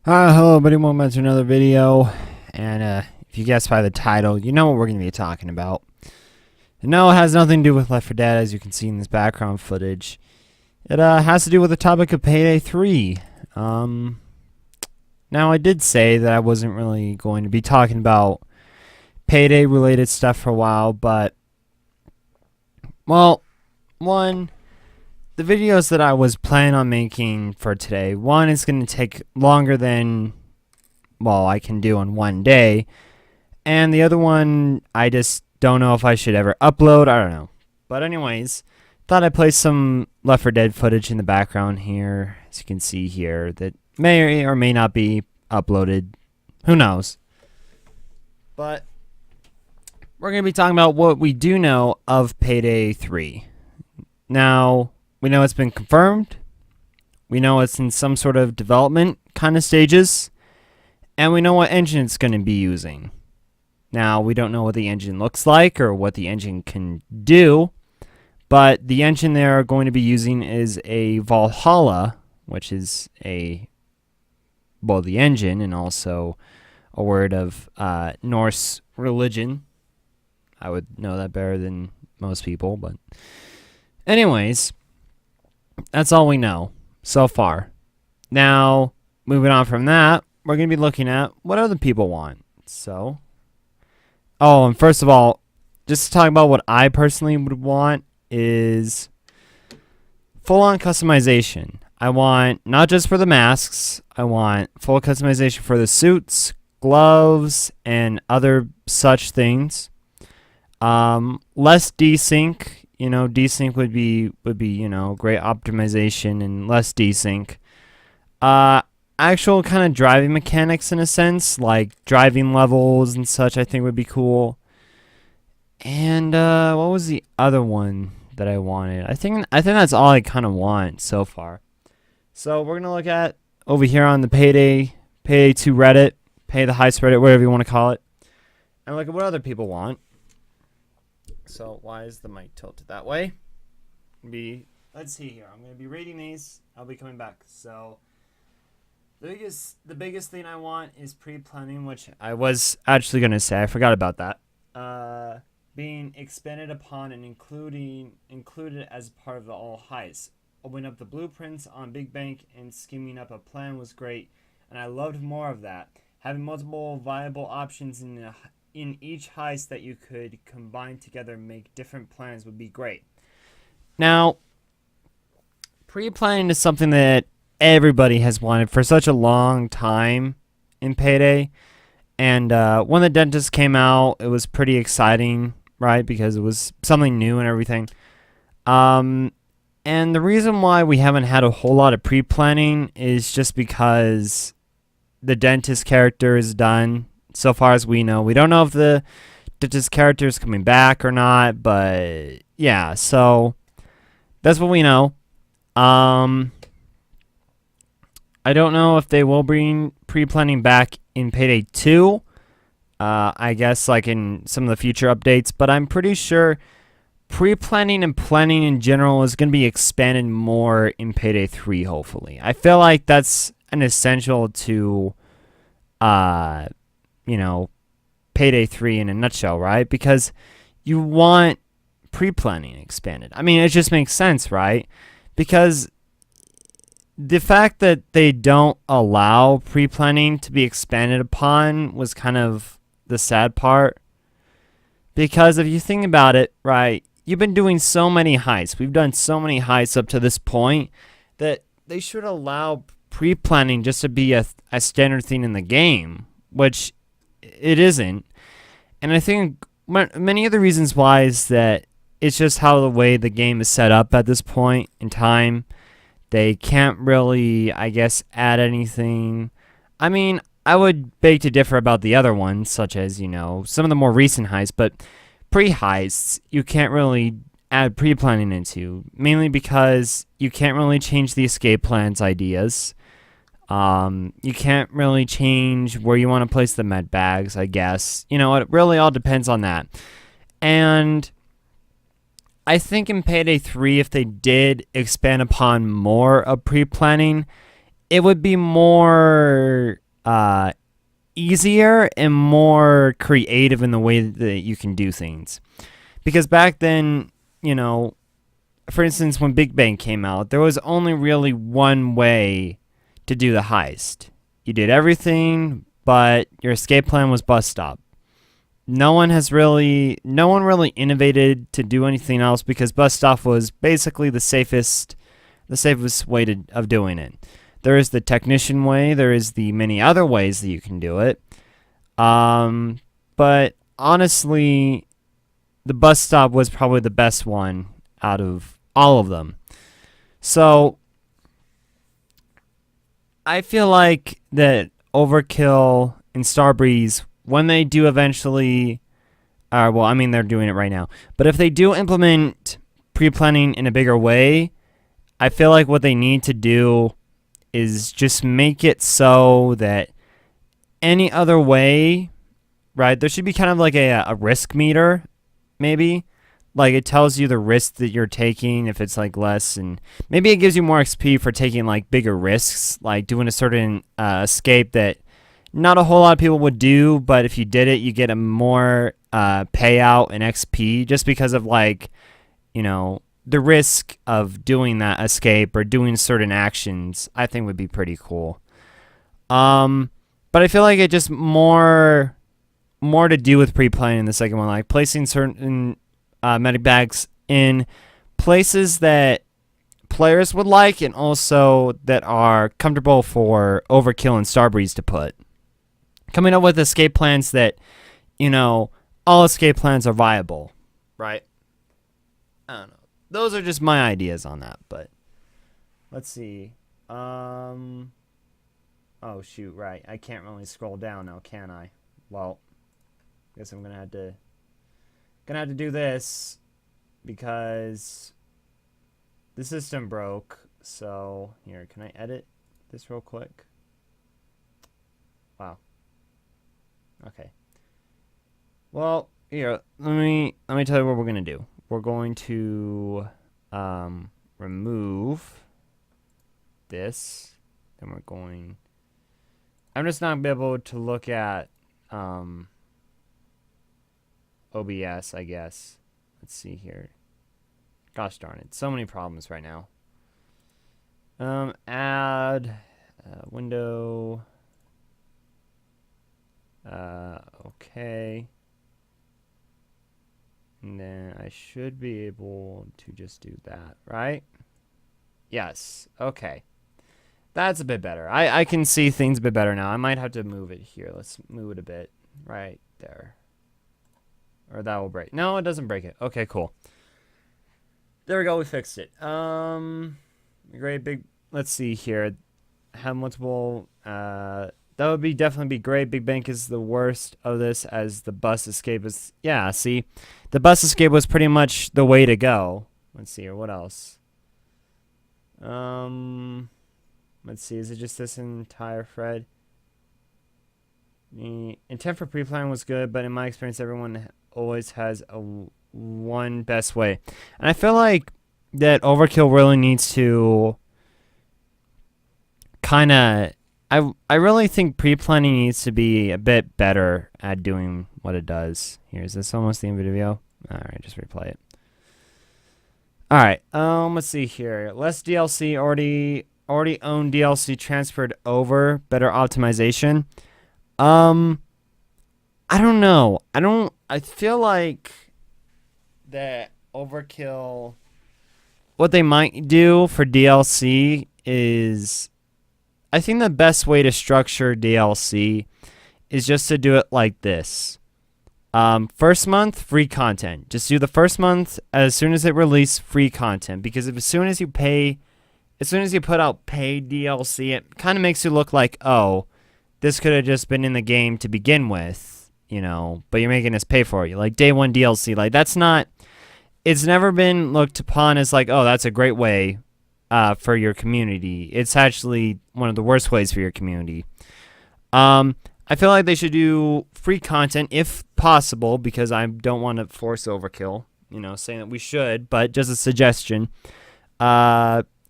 Hello everybody, welcome back to another video, and if you guessed by the title, you know what we're going to be talking about. And no, it has nothing to do with Left 4 Dead, as you can see in this background footage. It has to do with the topic of Payday 3. Now, I did say that I wasn't really going to be talking about Payday-related stuff for a while, but, well, the videos that I was planning on making for today, one is going to take longer than, well, I can do in one day. And the other one, I just don't know if I should ever upload. I don't know. But anyways, thought I'd play some Left 4 Dead footage in the background here, as you can see here, that may or may not be uploaded. Who knows? But we're going to be talking about what we do know of Payday 3. Now, we know it's been confirmed. We know it's in some sort of development kind of stages. And we know what engine it's going to be using. Now, we don't know what the engine looks like or what the engine can do. But the engine they're going to be using is a Valhalla, which is the engine and also a word of Norse religion. I would know that better than most people, but anyways, that's all we know so far. Now, moving on from that, we're going to be looking at what other people want. So, and first of all, just to talk about what I personally would want is full-on customization. I want, not just for the masks, I want full customization for the suits, gloves, and other such things. Less desync. Desync would be great optimization and less desync. Actual kind of driving mechanics in a sense, like driving levels and such, I think would be cool. And what was the other one that I wanted? I think that's all I kind of want so far. So we're gonna look at over here on the Payday 2 Reddit, Pay the Heist Reddit, whatever you want to call it, and look at what other people want. So why is the mic tilted that way? Let's see here. I'm going to be reading these. I'll be coming back. So the biggest thing I want is pre-planning, which I was actually going to say. I forgot about that. Being expanded upon and included as part of the all heist. Opening up the blueprints on Big Bank and scheming up a plan was great, and I loved more of that. Having multiple viable options in each heist that you could combine together and make different plans would be great. Now, pre-planning is something that everybody has wanted for such a long time in Payday. And when the dentist came out, it was pretty exciting, right? Because it was something new and everything. And the reason why we haven't had a whole lot of pre-planning is just because the dentist character is done. So far as we know, we don't know if the dentist character is coming back or not, but yeah, so that's what we know. I don't know if they will bring pre-planning back in Payday 2. I guess like in some of the future updates, but I'm pretty sure pre-planning and planning in general is going to be expanded more in Payday 3, hopefully. I feel like that's an essential to Payday 3 in a nutshell, right? Because you want pre-planning expanded. I mean, it just makes sense, right? Because the fact that they don't allow pre-planning to be expanded upon was kind of the sad part. Because if you think about it, right, you've been doing so many heists. We've done so many heists up to this point that they should allow pre-planning just to be a standard thing in the game, which it isn't. And I think many of the reasons why is that it's just how the way the game is set up at this point in time. They can't really, I guess, add anything. I mean, I would beg to differ about the other ones, such as, some of the more recent heists, but pre-heists, you can't really add pre-planning into, mainly because you can't really change the escape plans ideas. You can't really change where you want to place the med bags, I guess. It really all depends on that. And I think in Payday 3, if they did expand upon more of pre-planning, it would be more easier and more creative in the way that you can do things. Because back then, you know, for instance, when Big Bang came out, there was only really one way to do the heist. You did everything, but your escape plan was bus stop. No one really innovated to do anything else because bus stop was basically the safest way of doing it. There is the technician way. There is the many other ways that you can do it. But honestly, the bus stop was probably the best one out of all of them. So I feel like that Overkill and Starbreeze, when they do eventually, well, I mean, they're doing it right now, but if they do implement pre-planning in a bigger way, I feel like what they need to do is just make it so that any other way, right, there should be kind of like a risk meter, maybe. Like, it tells you the risk that you're taking, if it's, like, less, and maybe it gives you more XP for taking, like, bigger risks, like doing a certain escape that not a whole lot of people would do, but if you did it, you get a more payout in XP just because of, like, you know, the risk of doing that escape or doing certain actions, I think would be pretty cool. But I feel like it just more to do with pre-planning in the second one, like placing certain medic bags in places that players would like and also that are comfortable for Overkill and Starbreeze to put. Coming up with escape plans that, you know, all escape plans are viable, right? I don't know. Those are just my ideas on that, but let's see. Oh shoot, right. I can't really scroll down now, can I? Well, I guess I'm gonna have to do this because the system broke. So here, can I edit this real quick? Wow. Okay. Well, here, let me tell you what we're gonna do. We're going to remove this. Then we're going. I'm just not be able to look at OBS, I guess. Let's see here. Gosh darn it. So many problems right now. Add window. Okay. And then I should be able to just do that, right? Yes. Okay. That's a bit better. I can see things a bit better now. I might have to move it here. Let's move it a bit. Right there. Or that will break. No, it doesn't break it. Okay, cool. There we go. We fixed it. Great big. Let's see here. Have multiple. That would definitely be great. Big Bang is the worst of this, as the bus escape is. Yeah, see, the bus escape was pretty much the way to go. Let's see here. What else? Let's see. Is it just this entire thread? The intent for pre-plan was good, but in my experience, everyone always has one best way, and I feel like that Overkill really needs to kind of. I really think pre-planning needs to be a bit better at doing what it does. Here, is this almost the end of the video? All right, just replay it. All right, let's see here. Less DLC, already owned DLC transferred over. Better optimization. I don't know. I feel like that Overkill. What they might do for DLC is, I think the best way to structure DLC is just to do it like this. First month, free content. Just do the first month as soon as it releases, free content. Because as soon as you put out paid DLC, it kind of makes you look like, oh, this could have just been in the game to begin with, you know, but you're making us pay for it. Like day one DLC. Like it's never been looked upon as like, oh, that's a great way for your community. It's actually one of the worst ways for your community. I feel like they should do free content if possible, because I don't want to force Overkill, you know, saying that we should, but just a suggestion.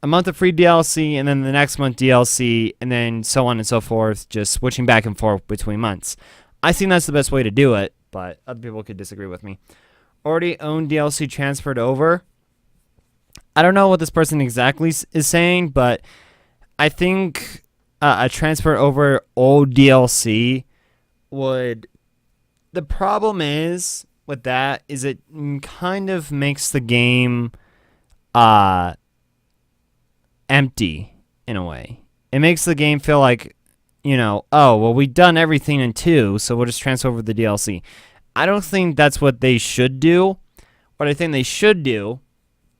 a month of free DLC, and then the next month DLC, and then so on and so forth, just switching back and forth between months. I think that's the best way to do it, but other people could disagree with me. Already owned DLC transferred over. I don't know what this person exactly is saying, but I think a transfer over old DLC would... The problem is with that is it kind of makes the game empty in a way. It makes the game feel like, oh, well, we've done everything in 2, so we'll just transfer over the DLC. I don't think that's what they should do. What I think they should do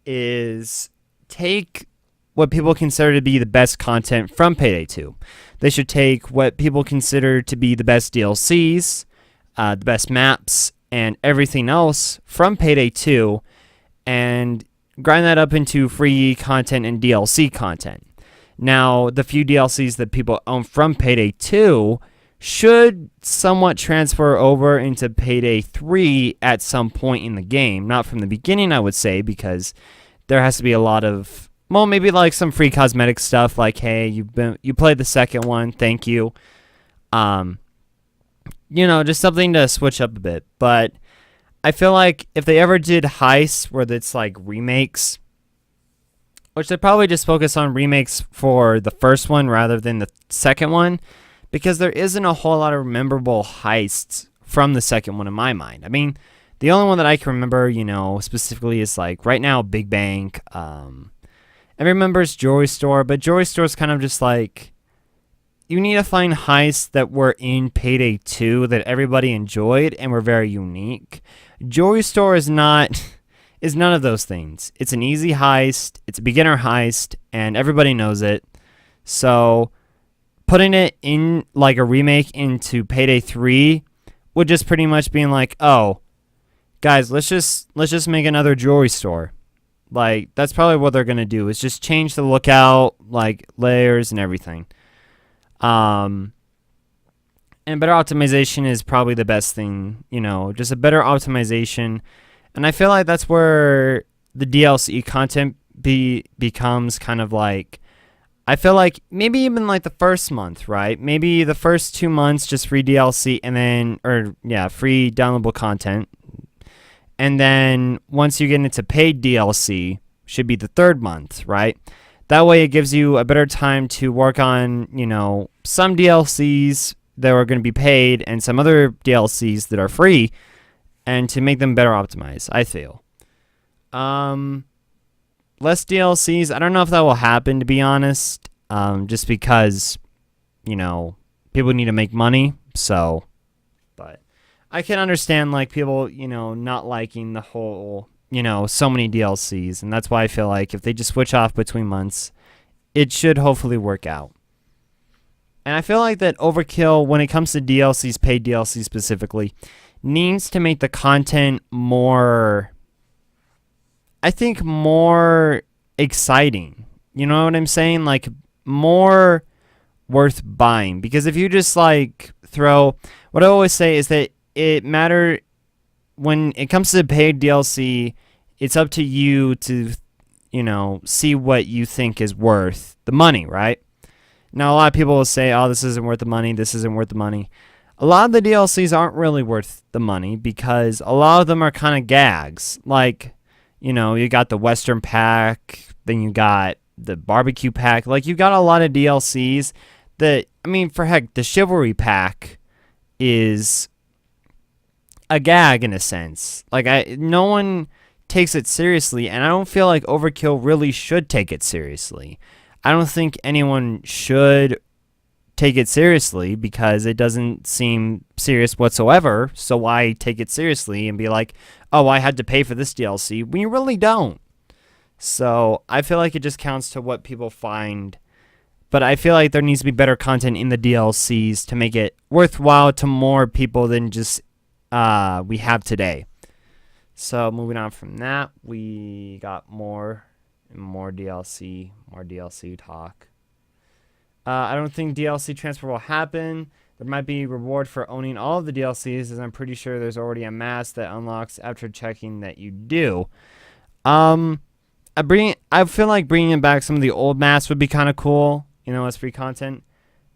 is take what people consider to be the best content from Payday 2. They should take what people consider to be the best DLCs, the best maps, and everything else from Payday 2 and grind that up into free content and DLC content. Now, the few DLCs that people own from Payday 2 should somewhat transfer over into Payday 3 at some point in the game. Not from the beginning, I would say, because there has to be a lot of, well, maybe like some free cosmetic stuff, like, hey, you played the second one, thank you. Just something to switch up a bit. But I feel like if they ever did heists where it's like remakes, which they probably just focus on remakes for the first one rather than the second one, because there isn't a whole lot of memorable heists from the second one in my mind. I mean, the only one that I can remember, specifically is like right now Big Bank. I remember it's Jewelry Store, but Jewelry Store is kind of just like, you need to find heists that were in Payday 2 that everybody enjoyed and were very unique. Jewelry Store is none of those things. It's an easy heist, it's a beginner heist, and everybody knows it. So putting it in like a remake into Payday 3 would just pretty much be like, oh, guys, let's just make another jewelry store. Like, that's probably what they're gonna do, is just change the lookout, like layers and everything. And better optimization is probably the best thing, just a better optimization. And I feel like that's where the DLC content becomes kind of like, I feel like maybe even like the first month, right? Maybe the first 2 months, just free DLC and then, free downloadable content. And then once you get into paid DLC, should be the third month, right? That way it gives you a better time to work on, some DLCs that are going to be paid and some other DLCs that are free, and to make them better optimized, I feel. Less DLCs, I don't know if that will happen, to be honest, just because, people need to make money, so, but I can understand, like, people, not liking the whole, so many DLCs, and that's why I feel like if they just switch off between months, it should hopefully work out. And I feel like that Overkill, when it comes to DLCs, paid DLCs specifically, needs to make the content more, I think, more exciting. You know what I'm saying? Like, more worth buying. Because if you just, like, throw... What I always say is that it matters... When it comes to paid DLC, it's up to you to, see what you think is worth the money, right? Now, a lot of people will say, oh, this isn't worth the money, this isn't worth the money. A lot of the DLCs aren't really worth the money because a lot of them are kind of gags. Like, you got the Western pack, then you got the barbecue pack. Like, you got a lot of DLCs that, I mean, for heck, the Chivalry pack is a gag in a sense. Like, no one takes it seriously, and I don't feel like Overkill really should take it seriously. I don't think anyone should take it seriously because it doesn't seem serious whatsoever. So why take it seriously and be like, oh, I had to pay for this DLC when you really don't. So I feel like it just counts to what people find. But I feel like there needs to be better content in the DLCs to make it worthwhile to more people than just we have today. So moving on from that, we got more DLC talk. I don't think DLC transfer will happen. There might be reward for owning all of the DLCs, as I'm pretty sure there's already a mask that unlocks after checking that you do. I I feel like bringing back some of the old masks would be kind of cool, you know, as free content.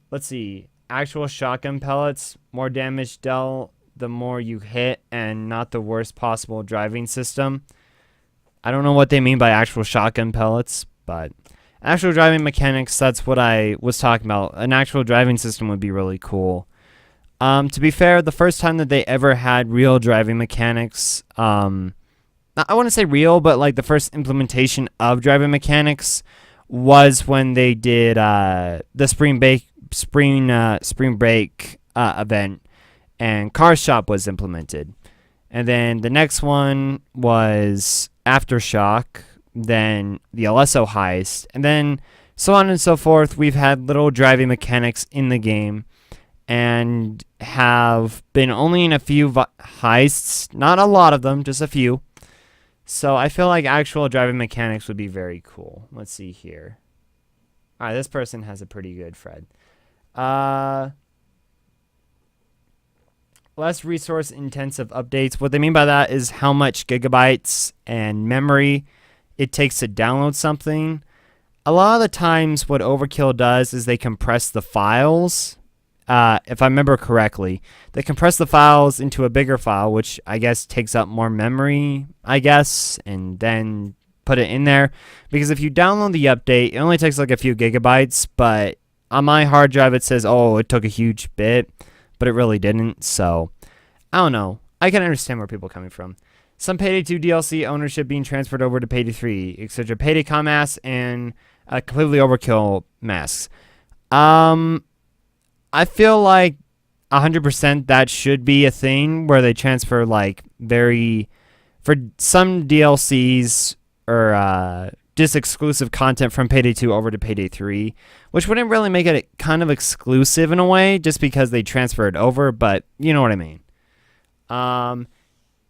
Let's see. Actual shotgun pellets, more damage dealt the more you hit, and not the worst possible driving system. I don't know what they mean by actual shotgun pellets, but actual driving mechanics, that's what I was talking about. An actual driving system would be really cool. To be fair, the first time that they ever had real driving mechanics, I wouldn't say real, but like the first implementation of driving mechanics was when they did the spring break event, and Car Shop was implemented. And then the next one was Aftershock, then the Alesso heist, and then so on and so forth. We've had little driving mechanics in the game, and have been only in a few heists, not a lot of them, just a few. So I feel like actual driving mechanics would be very cool. Let's see here. Alright, this person has a pretty good Fred. Less resource intensive updates. What they mean by that is how much gigabytes and memory it takes to download something. A lot of the times what Overkill does is they compress the files. If I remember correctly, they compress the files into a bigger file, which I guess takes up more memory, I guess, and then put it in there. Because if you download the update, it only takes like a few gigabytes, but on my hard drive it says, oh, it took a huge bit, but it really didn't. So I don't know. I can understand where people are coming from. Some Payday 2 DLC ownership being transferred over to Payday 3, etc. Payday con masks and completely Overkill masks. I feel like 100% that should be a thing where they transfer like for some DLCs or just exclusive content from Payday 2 over to Payday 3, which wouldn't really make it kind of exclusive in a way just because they transfer it over, but you know what I mean.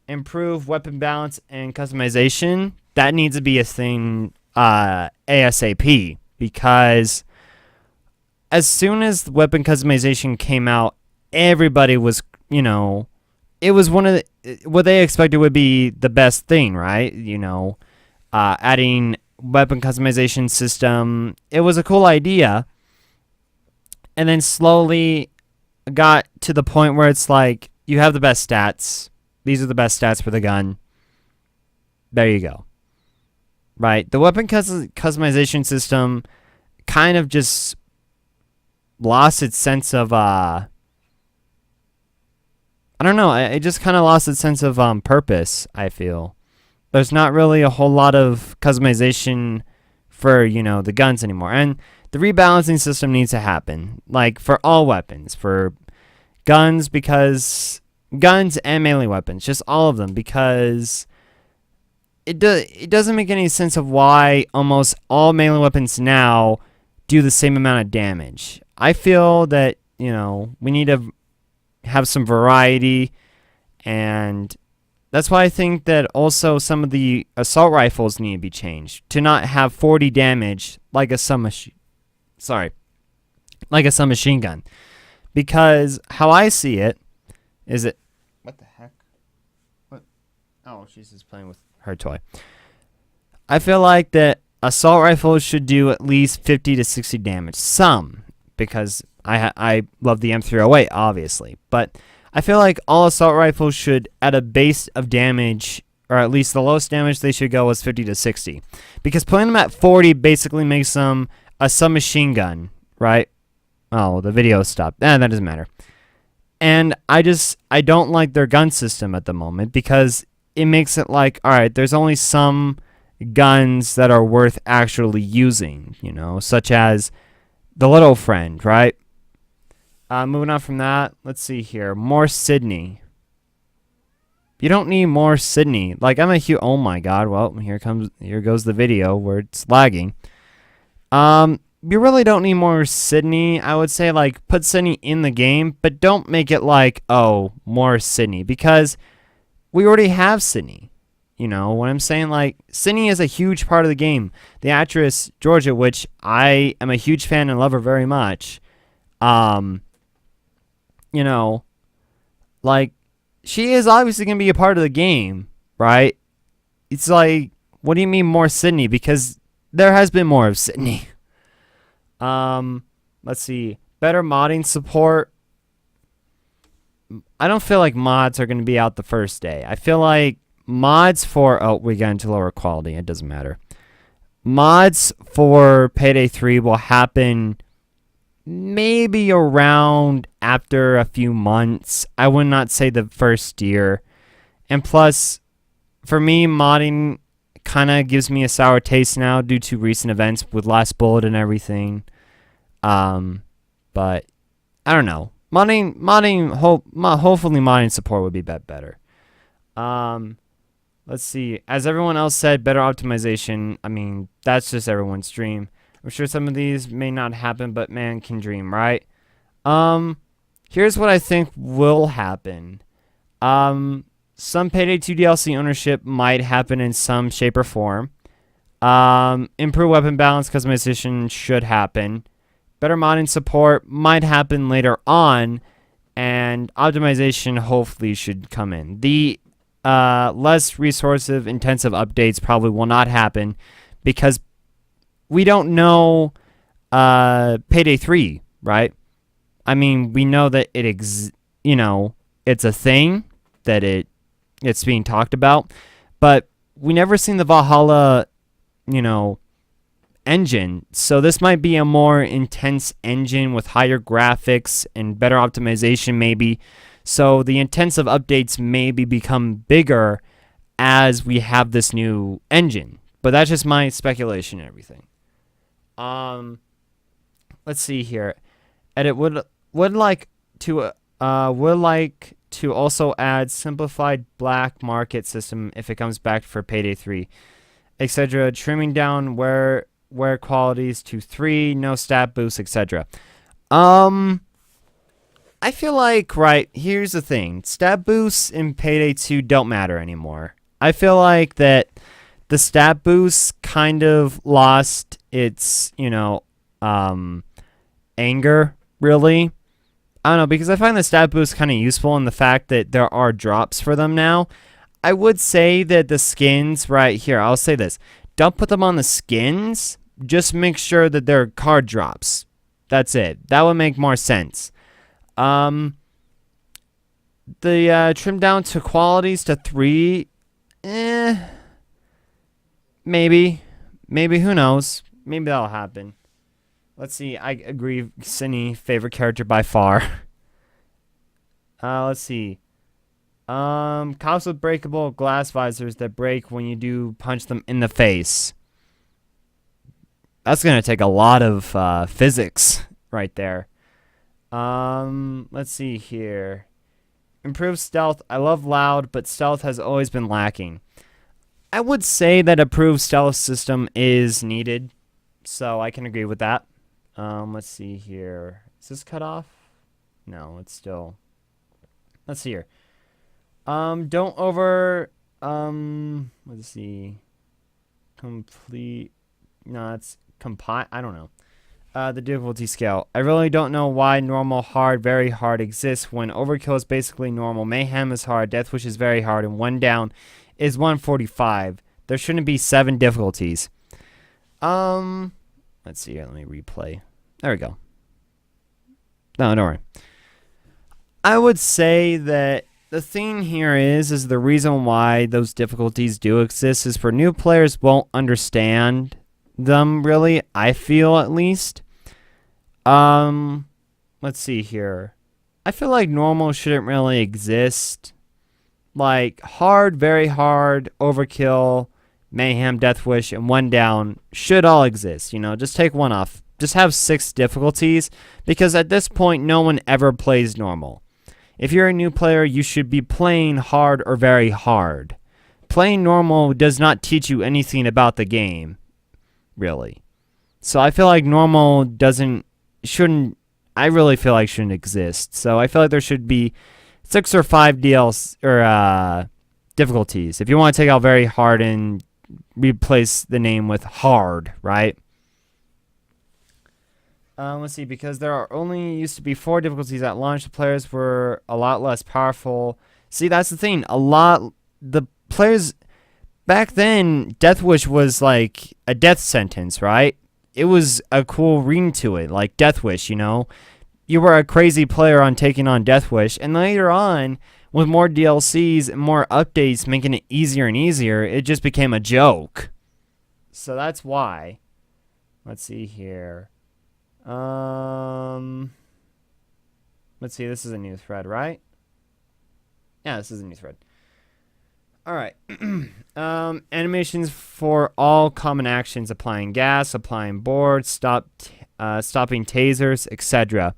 Improve weapon balance and customization. That needs to be a thing ASAP, because as soon as the weapon customization came out, everybody was, you know, it was one of what they expected would be the best thing, right? You know, adding weapon customization system. It was a cool idea. And then slowly got to the point where it's like, you have the best stats. These are the best stats for the gun. There you go. Right? The weapon customization system kind of just lost its sense of I don't know, it just kind of lost its sense of purpose, I feel. There's not really a whole lot of customization for, you know, the guns anymore. And the rebalancing system needs to happen, like for all weapons, for guns, because guns and melee weapons, just all of them, because it doesn't make any sense of why almost all melee weapons now do the same amount of damage. I feel that, you know, we need to have some variety, and that's why I think that also some of the assault rifles need to be changed to not have 40 damage like a submachine gun. Because how I see it is it... What the heck? What? Oh, she's just playing with her toy. I feel like that assault rifles should do at least 50 to 60 damage. Some, because I love the M308, obviously. But I feel like all assault rifles should, at a base of damage, or at least the lowest damage they should go is 50 to 60. Because putting them at 40 basically makes them a submachine gun, right? Oh, the video stopped. That doesn't matter. And I don't like their gun system at the moment, because it makes it like, alright, there's only some guns that are worth actually using, you know, such as the little friend, right? Moving on from that, let's see here. More Sydney. You don't need more Sydney. Like, I'm a huge... Oh my god, well, here goes the video where it's lagging. You really don't need more Sydney. I would say, like, put Sydney in the game, but don't make it like, oh, more Sydney, because we already have Sydney. You know what I'm saying? Like, Sydney is a huge part of the game. The actress, Georgia, which I am a huge fan and love her very much, you know, like, she is obviously going to be a part of the game, right? It's like, What do you mean more Sydney? Because there has been more of Sydney. Let's see. Better modding support. I don't feel like mods are going to be out the first day. I feel like mods for... Oh, we got into lower quality. It doesn't matter. Mods for Payday 3 will happen maybe around after a few months. I would not say the first year. And plus, for me, modding kind of gives me a sour taste now due to recent events with Last Bullet and everything. But I don't know. Hopefully modding support would be better. Let's see. As everyone else said, better optimization. I mean, that's just everyone's dream. I'm sure some of these may not happen, but man can dream, right? Here's what I think will happen. Some Payday 2 DLC ownership might happen in some shape or form. Improved weapon balance customization should happen. Better modding support might happen later on, and optimization hopefully should come in. The less resource-intensive updates probably will not happen because we don't know Payday 3, right? I mean, we know that it's a thing, that it's being talked about, but we never seen the Valhalla, engine. So this might be a more intense engine with higher graphics and better optimization maybe. So the intensive updates maybe become bigger as we have this new engine. But that's just my speculation and everything. Let's see here. Edit would like to also add simplified black market system if it comes back for Payday 3, etc. Trimming down wear qualities to 3, no stat boosts, etc. I feel like, right, here's the thing. Stat boosts in Payday 2 don't matter anymore. I feel like that the stat boosts kind of lost its, anger, really. I don't know, because I find the stat boosts kind of useful in the fact that there are drops for them now. I would say that the skins, right here, I'll say this. Don't put them on the skins. Just make sure that they're card drops. That's it. That would make more sense. The trim down to qualities to 3, maybe, who knows? Maybe that'll happen. Let's see. I agree. Cindy, favorite character by far. Let's see. Cops with breakable glass visors that break when you do punch them in the face. That's gonna take a lot of physics right there. Let's see here. Improved stealth. I love loud, but stealth has always been lacking. I would say that improved stealth system is needed, so I can agree with that. Let's see here. Is this cut off? No, it's still. Let's see here. Don't over. Let's see. Complete. No, it's compile. I don't know. The difficulty scale. I really don't know why normal, hard, very hard exists when overkill is basically normal. Mayhem is hard. Deathwish is very hard, and one down is 145. There shouldn't be 7 difficulties. Let's see here. Let me replay. There we go. No, don't worry. I would say that the thing here is the reason why those difficulties do exist is for new players won't understand them really, I feel at least. Let's see here. I feel like normal shouldn't really exist. Like hard, very hard, overkill, mayhem, deathwish, and one down should all exist. Just take one off. Just have 6 difficulties because at this point no one ever plays normal. If you're a new player, you should be playing hard or very hard. Playing normal does not teach you anything about the game, really. So I feel like normal shouldn't exist. So I feel like there should be 6 or 5 DLC or difficulties. If you want to take out very hard and replace the name with hard, right? Let's see, because there are only used to be 4 difficulties at launch, the players were a lot less powerful. See, that's the thing. The players back then, Death Wish was like a death sentence, right? It was a cool ring to it, like Death Wish, you know? You were a crazy player on taking on Death Wish, and later on, with more DLCs and more updates making it easier and easier, it just became a joke. So that's why. Let's see here. Let's see, this is a new thread, right? Yeah, this is a new thread. Alright. Animations for all common actions: applying gas, applying boards, stopping tasers, etc.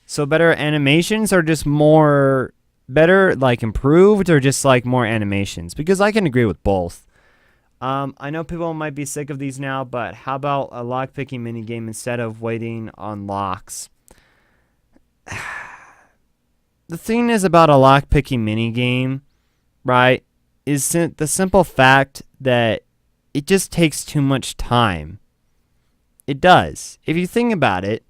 So better animations, or just more better, like improved, or just like more animations? Because I can agree with both. I know people might be sick of these now, but how about a lockpicking minigame instead of waiting on locks? The thing is about a lockpicking minigame, right, is the simple fact that it just takes too much time. It does. If you think about it,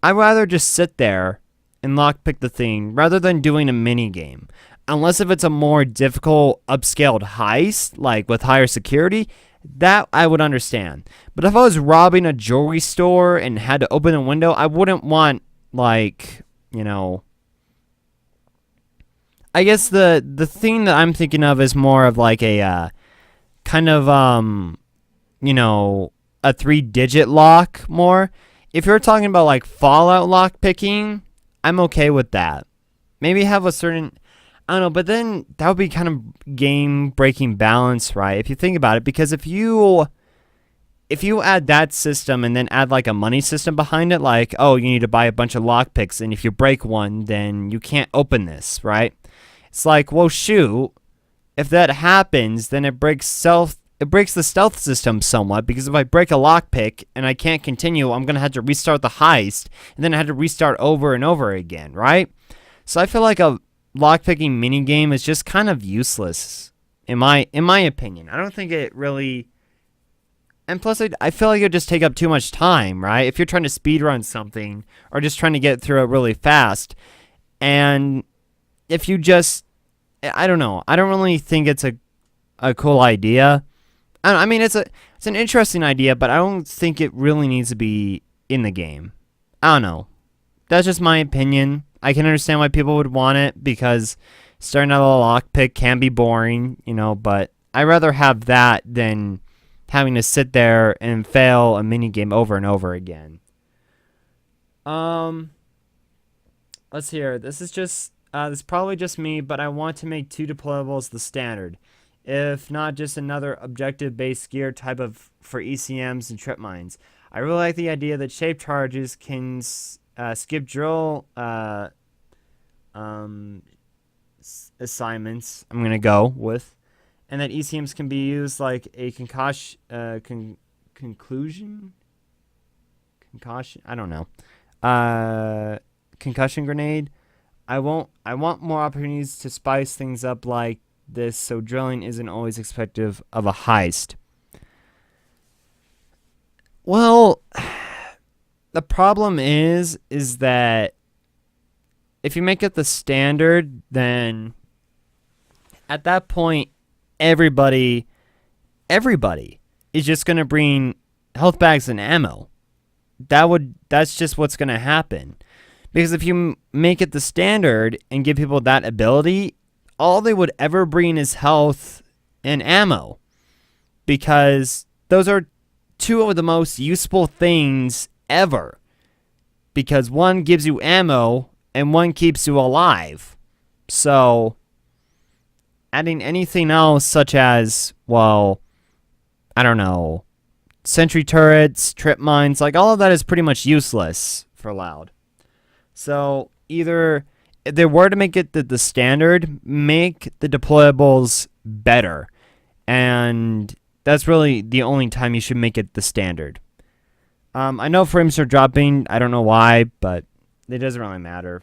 I'd rather just sit there and lockpick the thing rather than doing a minigame. Unless if it's a more difficult, upscaled heist, like with higher security, that I would understand. But if I was robbing a jewelry store and had to open a window, I wouldn't want, like, you know... I guess the thing that I'm thinking of is more of like a kind of, you know, a 3-digit lock more. If you're talking about like Fallout lock picking, I'm okay with that. Maybe have a certain, I don't know, but then that would be kind of game breaking balance, right? If you think about it, because if you add that system and then add like a money system behind it, like, oh, you need to buy a bunch of lockpicks, and if you break one, then you can't open this, right? It's like, well, shoot, if that happens, then it breaks the stealth system somewhat, because if I break a lockpick and I can't continue, I'm going to have to restart the heist, and then I have to restart over and over again, right? So I feel like a lockpicking minigame is just kind of useless, in my opinion. I don't think it really... And plus, I feel like it would just take up too much time, right? If you're trying to speedrun something, or just trying to get through it really fast, and if you just... I don't know. I don't really think it's a cool idea. I mean, it's an interesting idea, but I don't think it really needs to be in the game. I don't know. That's just my opinion. I can understand why people would want it, because starting out a lockpick can be boring, you know, but I'd rather have that than having to sit there and fail a minigame over and over again. Let's hear. This is probably just me, but I want to make 2 deployables the standard. If not just another objective-based gear type for ECMs and trip mines. I really like the idea that shape charges can skip drill assignments, I'm going to go with, and that ECMs can be used like a concussion, I don't know, concussion grenade. I want more opportunities to spice things up like this, so drilling isn't always expected of a heist. Well, the problem is that if you make it the standard, then at that point, everybody is just going to bring health bags and ammo. That's just what's going to happen. Because if you make it the standard and give people that ability, all they would ever bring is health and ammo. Because those are 2 of the most useful things ever. Because one gives you ammo and one keeps you alive. So, adding anything else such as, well, I don't know, sentry turrets, trip mines, like all of that is pretty much useless for Loud. So, either if they were to make it the standard, make the deployables better. And that's really the only time you should make it the standard. I know frames are dropping. I don't know why, but it doesn't really matter.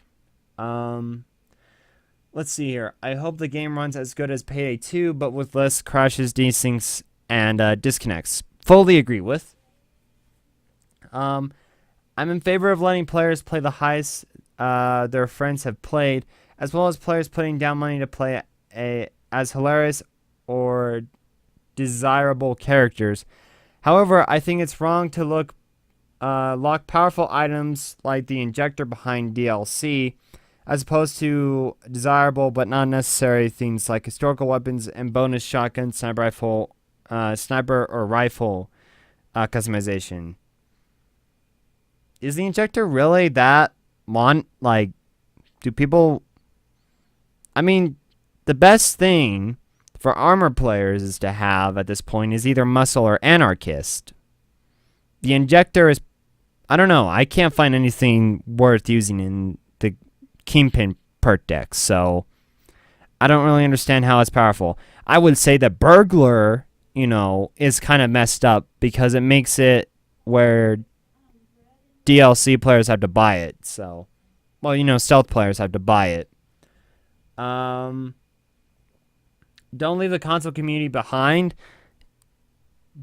Let's see here. I hope the game runs as good as Payday 2, but with less crashes, desyncs, and disconnects. Fully agree with. I'm in favor of letting players play the heists their friends have played, as well as players putting down money to play as hilarious or desirable characters. However, I think it's wrong to lock powerful items like the injector behind DLC, as opposed to desirable but not necessary things like historical weapons and bonus shotgun, sniper or rifle customization. Is the injector really that like, do people... I mean, the best thing for armor players is to have at this point is either muscle or anarchist. The injector is... I don't know. I can't find anything worth using in the Kingpin perk deck, so I don't really understand how it's powerful. I would say that Burglar, is kind of messed up because it makes it where DLC players have to buy it. So, well, stealth players have to buy it. Don't leave the console community behind.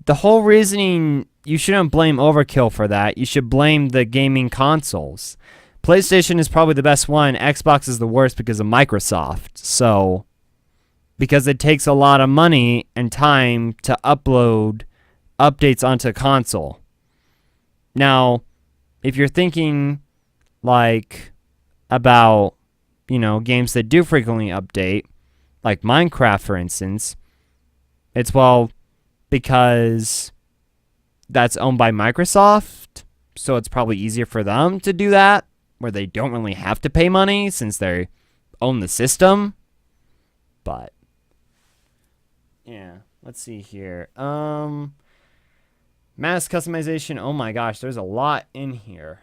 The whole reasoning, you shouldn't blame Overkill for that. You should blame the gaming consoles. PlayStation is probably the best one. Xbox is the worst because of Microsoft. So, because it takes a lot of money and time to upload updates onto a console. Now, if you're thinking like about, games that do frequently update, like Minecraft, for instance, it's because that's owned by Microsoft, so it's probably easier for them to do that, where they don't really have to pay money since they own the system. But yeah, let's see here. Mass customization. Oh my gosh, there's a lot in here.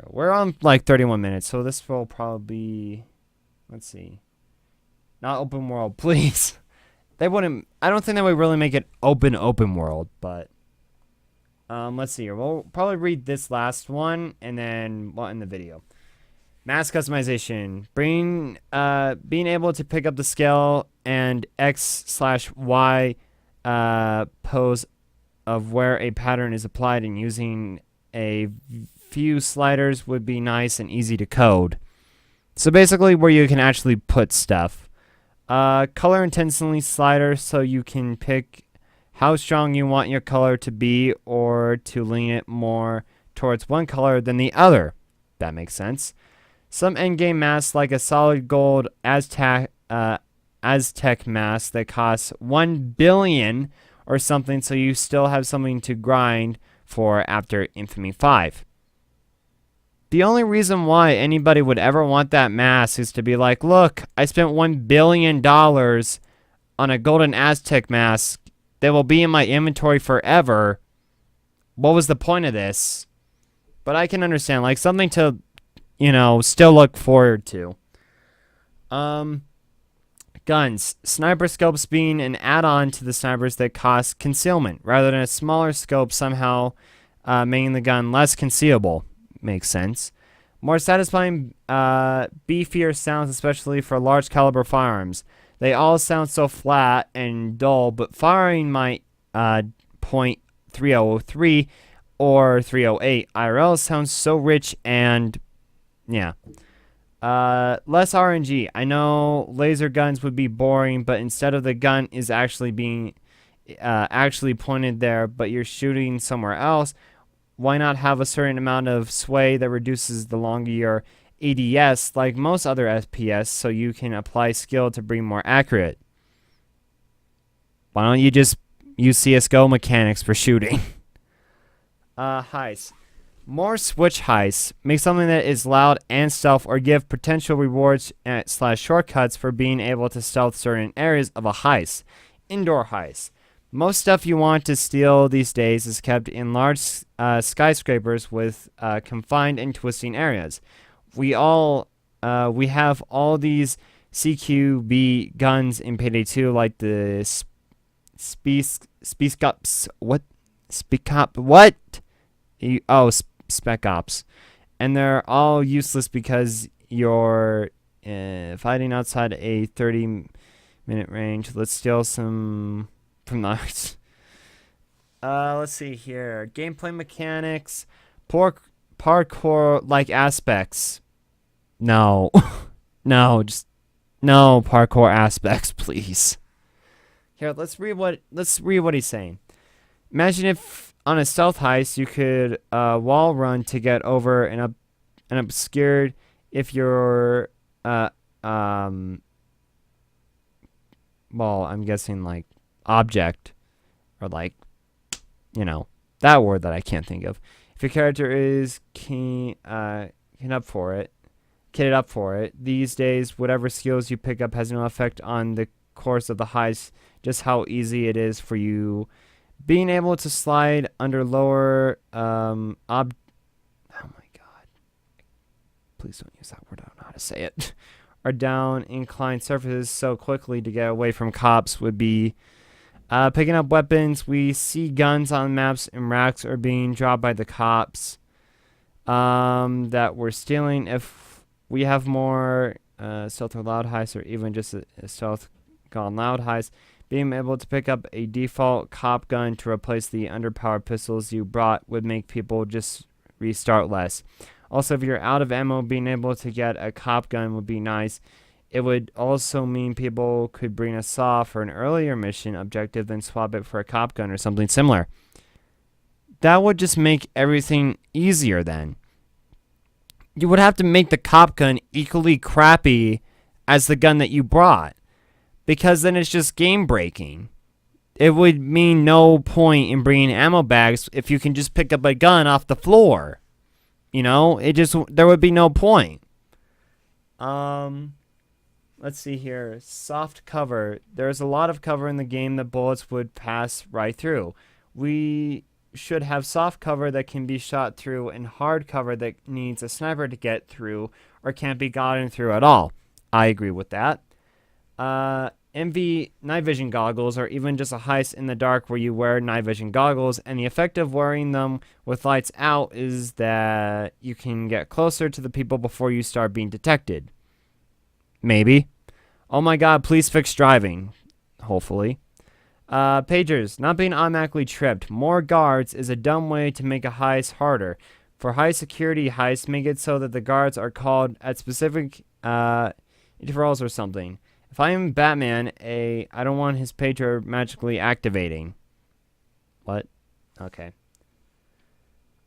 We're on like 31 minutes, so this will probably be, let's see. Not open world, please. I don't think that would really make it open world, but let's see here. We'll probably read this last one and then we'll end the video. Mass customization. Being able to pick up the scale and X/Y pose of where a pattern is applied and using a few sliders would be nice and easy to code. So basically where you can actually put stuff. Color intensity slider, so you can pick how strong you want your color to be or to lean it more towards one color than the other. That makes sense. Some endgame masks like a solid gold Aztec mask that costs 1 billion or something, so you still have something to grind for after Infamy 5. The only reason why anybody would ever want that mask is to be like, look, I spent $1 billion on a golden Aztec mask that will be in my inventory forever. What was the point of this? But I can understand, like, something to, still look forward to. Guns. Sniper scopes being an add-on to the snipers that cost concealment, rather than a smaller scope somehow making the gun less concealable. Makes sense. More satisfying, beefier sounds, especially for large caliber firearms. They all sound so flat and dull, but firing my .3003 or 308 IRL sounds so rich and, yeah. Less RNG. I know laser guns would be boring, but instead of the gun is actually being actually pointed there, but you're shooting somewhere else, why not have a certain amount of sway that reduces the longer your ADS like most other FPS, so you can apply skill to be more accurate? Why don't you just use CSGO mechanics for shooting? Heists. More switch heists. Make something that is loud and stealth, or give potential rewards / shortcuts for being able to stealth certain areas of a heist. Indoor heists. Most stuff you want to steal these days is kept in large skyscrapers with confined and twisting areas. We have all these CQB guns in Payday 2, like the Spec Ops. What? Spec Ops. And they're all useless because you're fighting outside a 30-minute range. Let's steal some from the let's see here. Gameplay mechanics. Parkour-like aspects. No. No, just no parkour aspects, please. Here, let's read what he's saying. Imagine if on a stealth heist you could wall run to get over an obscured if you're well, I'm guessing like object or like, you know, that word that I can't think of. If your character is kitted up for it, these days, whatever skills you pick up has no effect on the course of the heist, just how easy it is for you. Being able to slide under lower oh my god. Please don't use that word, I don't know how to say it. Or down inclined surfaces so quickly to get away from cops would be picking up weapons. We see guns on maps and racks are being dropped by the cops that we're stealing. If we have more stealth or loud heist, or even just a stealth gone loud heist, being able to pick up a default cop gun to replace the underpowered pistols you brought would make people just restart less. Also, if you're out of ammo, being able to get a cop gun would be nice. It would also mean people could bring a saw for an earlier mission objective, then swap it for a cop gun or something similar. That would just make everything easier then. You would have to make the cop gun equally crappy as the gun that you brought, because then it's just game breaking. It would mean no point in bringing ammo bags if you can just pick up a gun off the floor. You know, there would be no point. Let's see here. Soft cover. There's a lot of cover in the game that bullets would pass right through. We should have soft cover that can be shot through and hard cover that needs a sniper to get through or can't be gotten through at all. I agree with that. MV night vision goggles, or even just a heist in the dark where you wear night vision goggles, and the effect of wearing them with lights out is that you can get closer to the people before you start being detected. Maybe. Oh my god, please fix driving. Hopefully. Pagers, not being automatically tripped. More guards is a dumb way to make a heist harder. For high security heists, make it so that the guards are called at specific intervals or something. If I am Batman, I don't want his pager magically activating. What? Okay.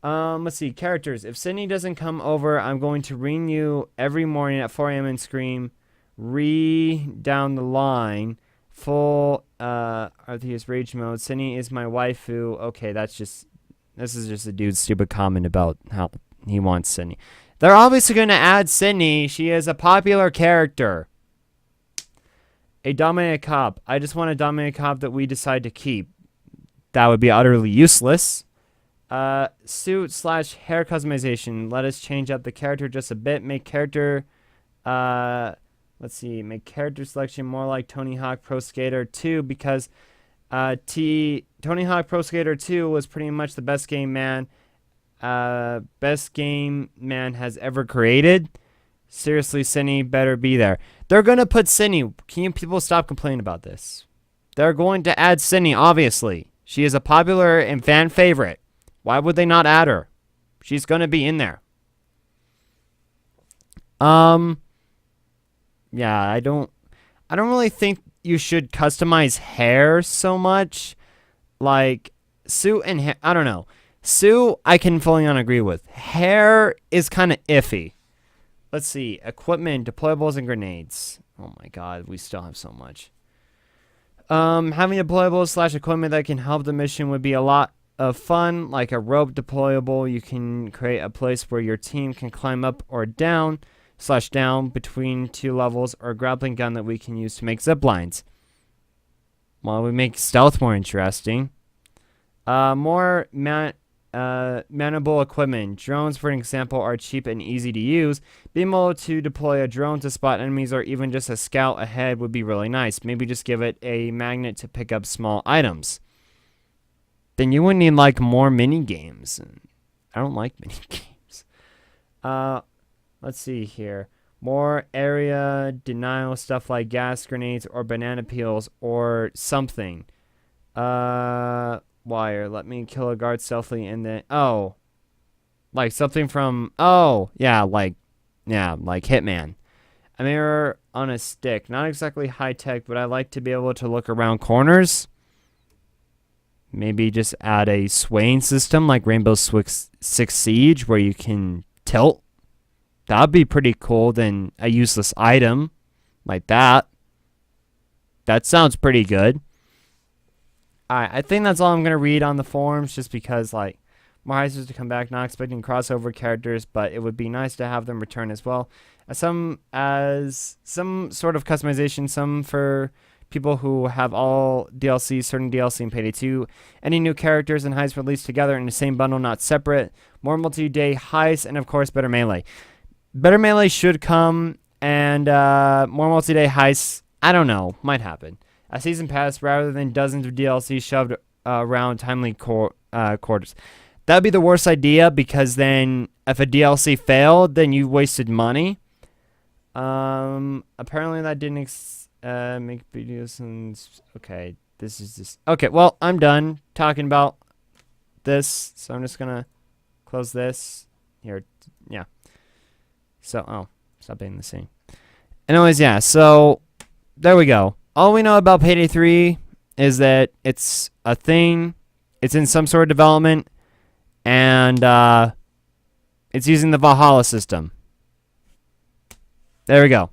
Let's see. Characters. If Sydney doesn't come over, I'm going to ring you every morning at 4 a.m. and scream, down the line. Full, Arceus rage mode. Sydney is my waifu. Okay, this is just a dude's stupid comment about how he wants Sydney. They're obviously going to add Sydney. She is a popular character. A dominated cop. I just want a dominated cop that we decide to keep. That would be utterly useless. Suit/hair customization. Let us change up the character just a bit. Make character selection more like Tony Hawk Pro Skater 2, because Tony Hawk Pro Skater 2 was pretty much the best game man has ever created. Seriously, Cindy better be there. They're going to put Cindy. Can you people stop complaining about this? They're going to add Cindy, obviously. She is a popular and fan favorite. Why would they not add her? She's going to be in there. Yeah, I don't really think you should customize hair so much. Like, suit and hair, I don't know. Suit, I can fully agree with. Hair is kind of iffy. Let's see. Equipment, deployables, and grenades. Oh my god, we still have so much. Having deployables/equipment that can help the mission would be a lot of fun, like a rope deployable. You can create a place where your team can climb up or down between two levels, or a grappling gun that we can use to make zip lines. Well, we make stealth more interesting. More manageable equipment. Drones, for example, are cheap and easy to use. Being able to deploy a drone to spot enemies or even just a scout ahead would be really nice. Maybe just give it a magnet to pick up small items. Then you would need like more mini games. I don't like mini games. Let's see here. More area denial stuff like gas grenades or banana peels or something. Wire. Let me kill a guard stealthily and then like something from like Hitman. A mirror on a stick. Not exactly high tech, but I like to be able to look around corners. Maybe just add a swaying system like Rainbow Six Siege where you can tilt. That would be pretty cool than a useless item like that. That sounds pretty good. Alright, I think that's all I'm going to read on the forums just because, like, more heisters to come back. Not expecting crossover characters, but it would be nice to have them return as well. As some sort of customization, some for people who have all DLC, certain DLC in Payday 2. Any new characters and heists released together in the same bundle, not separate. More multi-day heists, and of course, better melee. Better melee should come, and more multi-day heists, I don't know, might happen. A season pass rather than dozens of DLC shoved around timely quarters. That'd be the worst idea because then if a DLC failed, then you wasted money. Apparently that didn't make videos and okay, this is just okay. Well, I'm done talking about this, so I'm just gonna close this here. Yeah. So, oh, stop being the same. Anyways, yeah. So there we go. All we know about Payday 3 is that it's a thing. It's in some sort of development, and it's using the Valhalla system. There we go.